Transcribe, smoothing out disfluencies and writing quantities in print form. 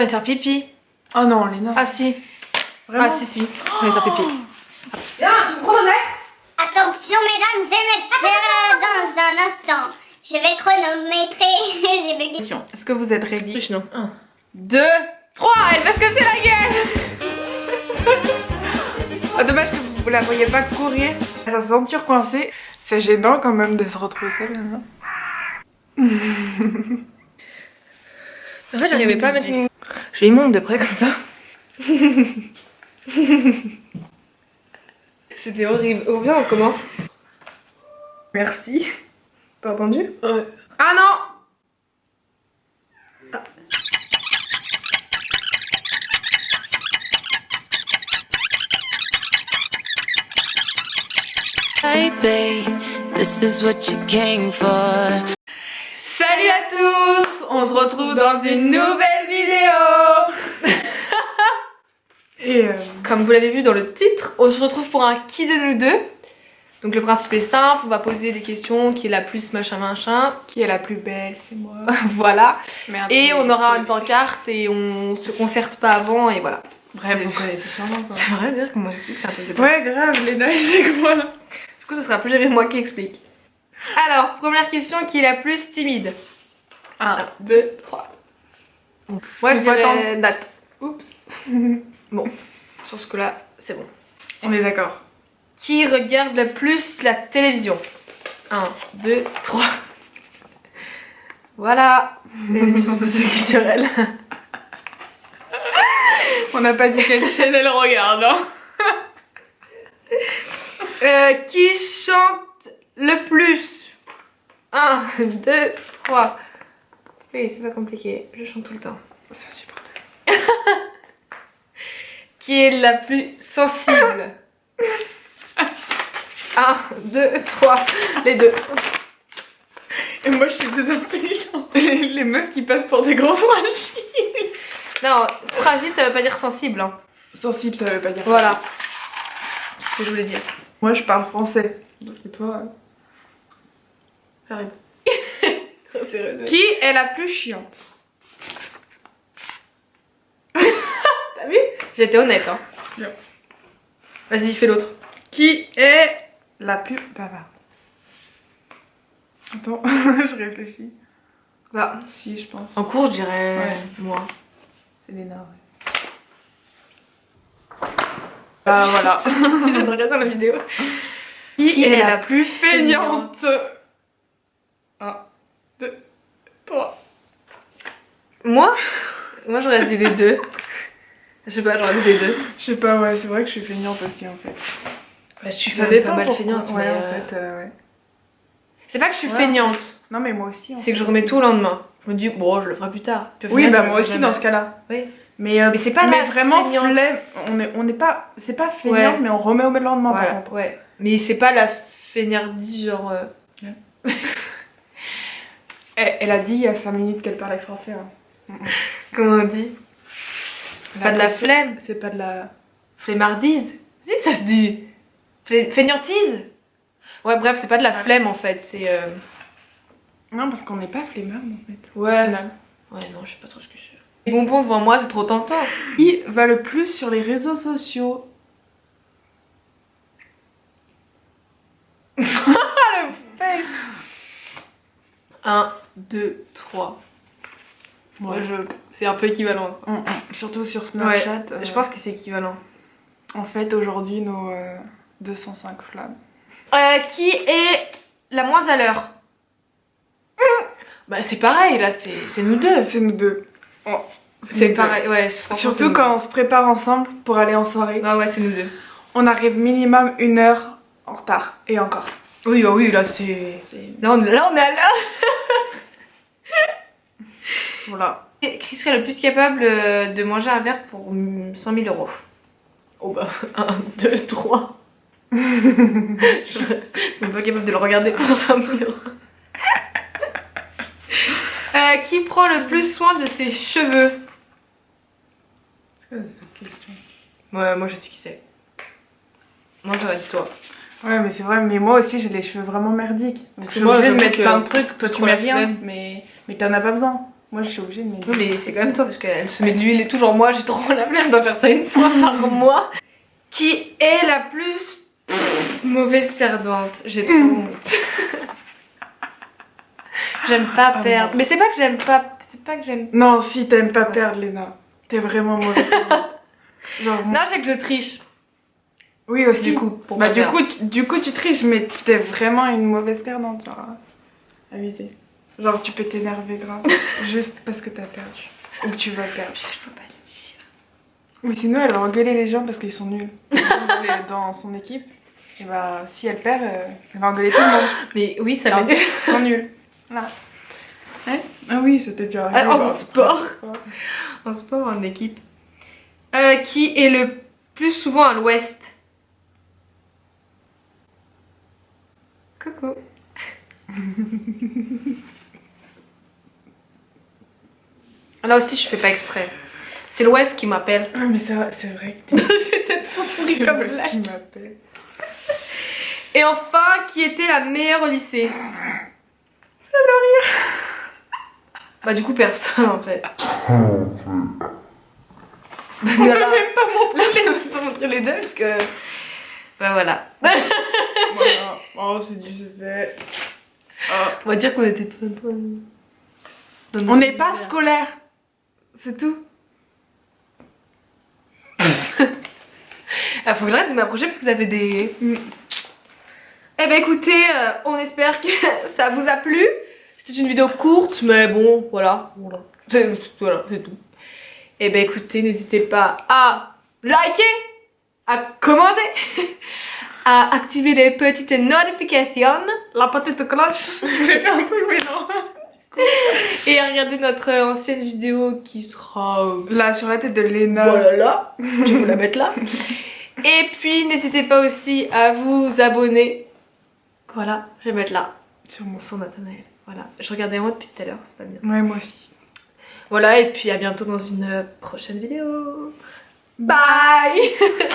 On va faire pipi. Oh non, Léna. Ah si. Vraiment? Ah si. On va faire pipi. Léna, tu me chronomètres? Attention mesdames et messieurs, dans un instant, je vais chronométrer, j'ai bugué. Est-ce que vous êtes ready? Triche, non. 1, 2, 3. Elle va se casser la gueule. Oh, dommage que vous la voyez pas courir. Sa ceinture coincée. C'est gênant quand même de se retrouver seule. Hein. En fait, j'arrivais pas à mettre une... Je lui montre de près comme ça. C'était horrible. Oh bien, on commence. Merci. T'as entendu? Ouais. Ah non! Baby, this is what you came for. Salut à tous. On se retrouve dans une nouvelle vidéo. Et Comme vous l'avez vu dans le titre, on se retrouve pour un qui de nous deux. Donc le principe est simple, on va poser des questions, qui est la plus machin machin. qui est la plus belle? C'est moi. Voilà. Merde, Et on mais aura c'est- une pancarte et on se concerte pas avant et voilà. Bref, C'est- vous connaissez sûrement quoi. J'aimerais dire que moi j'explique que c'est un truc de... Ouais, grave, Léna est chez moi. Du coup ce sera plus jamais moi qui explique. Alors, première question, qui est la plus timide? 1, 2, 3. Moi je On va dirais Nat. Oups. Sur ce coup-là, c'est bon. On est d'accord. Qui regarde le plus la télévision? 1, 2, 3. Voilà, les émissions socio-culturelles. On n'a pas dit quelle chaîne elle regarde, hein. Qui chante le plus? 1, 2, 3. Oui, c'est pas compliqué, je chante tout le temps. C'est insupportable. Qui est la plus sensible? 1, 2, 3, les deux. Et moi je suis plus intelligente. Les meufs qui passent pour des grands fragiles. Non, fragile ça veut pas dire sensible. Hein. Sensible, ça veut pas dire. Voilà. C'est ce que je voulais dire. Moi je parle français. Parce que toi. J'arrive. Qui est la plus chiante? T'as vu? J'étais honnête. Hein. Bien. Vas-y, fais l'autre. Qui est la plus bavarde? Attends, je réfléchis. Bah, Si, je pense. en cours, je dirais Ouais. moi. C'est Léna, ouais. Bah voilà. Je viens de regarder la vidéo. Qui est la plus feignante? 1, 2, 3. Moi j'aurais dit les deux. Je sais pas, j'aurais dit les deux. Je sais pas, ouais, c'est vrai que je suis feignante aussi en fait. Bah, je suis Ça pas dépend mal pourquoi. feignante, Ouais, mais en fait, ouais. c'est pas que je suis Ouais. feignante, Non, mais moi aussi. c'est que je remets tout au lendemain. Je me dis, bon, je le ferai plus tard. Puis au Oui, final, bah je moi le aussi ferai dans jamais. ce cas-là. Oui. Mais c'est pas la vraiment feignante. flemme. On est pas. C'est pas feignante, Ouais. mais on remet au lendemain par Voilà, contre. ouais. Mais c'est pas la feignardise, genre. Elle a dit il y a 5 minutes qu'elle parlait français. Hein. Comment on dit? C'est pas de la flemme. C'est pas de la. Flemmardise? Si, ça se dit. Feignantise? Ouais, bref, c'est pas de la flemme en fait, c'est. Non, parce qu'on n'est pas flemmard en fait. Ouais. Final. Ouais, non, je sais pas trop ce que c'est. Les bonbons devant moi, c'est trop tentant. Qui va le plus sur les réseaux sociaux? Le fait. 1, 2, 3. Moi, c'est un peu équivalent. Surtout sur Snapchat. Je pense que c'est équivalent. En fait, aujourd'hui, nos 205 flammes. Qui est la moins à l'heure? Bah, c'est pareil, là, c'est nous deux. C'est nous deux. C'est nous pareil, ouais. franchement, c'est Surtout nous quand on se prépare ensemble pour aller en soirée. deux. Ah ouais, c'est nous deux. On arrive minimum 1 heure en retard. Et encore. Oui, bah oui, là, c'est. Là, on est à l'heure. Voilà. Qui serait le plus capable de manger un verre pour 100 000 euros? Oh bah, 1, 2, 3. Je suis même pas capable de le regarder pour 100 000 euros. Qui prend le plus soin de ses cheveux? C'est quoi cette question? Ouais, moi je sais qui c'est. Moi j'aurais dit toi. Ouais, mais c'est vrai, mais moi aussi j'ai les cheveux vraiment merdiques. Donc Parce je que suis moi, obligée de j'avoue mettre que plein de trucs, toi j'ai tu trop mets la rien, flemme. mais t'en as pas besoin. Moi, je suis obligée de mettre. Oui, mais c'est quand même toi parce qu'elle se met de l'huile et tout. Genre, moi j'ai trop la flemme de faire ça une fois par mois. Qui est la plus mauvaise perdante? J'ai trop honte. J'aime pas perdre. Mais c'est pas que j'aime pas. C'est pas que j'aime. Non, si t'aimes pas perdre, Léna. T'es vraiment mauvaise. Genre, Non, c'est que je triche. oui, aussi. Du coup, pour Bah, pas du perdre. coup, tu triches, mais t'es vraiment une mauvaise perdante. Genre, amusée. Genre, tu peux t'énerver grave. Juste parce que t'as perdu. Ou que tu vas perdre. Je peux pas le dire. Ou sinon, elle va engueuler les gens parce qu'ils sont nuls. Dans son équipe, et bah, si elle perd, elle va engueuler tout le monde. Mais oui, ça Alors, m'est ils sont nuls. Voilà. Hein? Ah oui, c'était déjà arrivé. En bah, sport. En sport, en équipe. Qui est le plus souvent à l'ouest? Coucou. Là aussi, je fais pas exprès. C'est l'ouest qui m'appelle. Ah, mais c'est vrai que t'es. C'était trop pourri C'est comme moi ce blague. qui m'appelle. Et enfin, qui était la meilleure au lycée? Bah du coup personne en fait. Voilà. Là je peux pas montrer les deux parce que... Bah voilà. Voilà. Oh, c'est du fait. On va dire qu'on était pas dans On n'est pas scolaire. C'est tout. Ah, faut que j'arrête de m'approcher parce que ça fait des... Eh ben écoutez, on espère que ça vous a plu. C'était une vidéo courte, mais bon, voilà. Voilà, c'est tout. Eh ben écoutez, n'hésitez pas à liker, à commenter, à activer les petites notifications. La petite cloche. Je voulais faire un truc, mais non. Et à regarder notre ancienne vidéo qui sera... Là, sur la tête de Léna. Voilà là, je vais vous la mettre là. Et puis n'hésitez pas aussi à vous abonner. Voilà, je vais mettre là. Sur mon Son Nathanaël. Voilà, je regardais moi depuis tout à l'heure, c'est pas bien. Ouais, moi aussi. Voilà, et puis à bientôt dans une prochaine vidéo. Bye.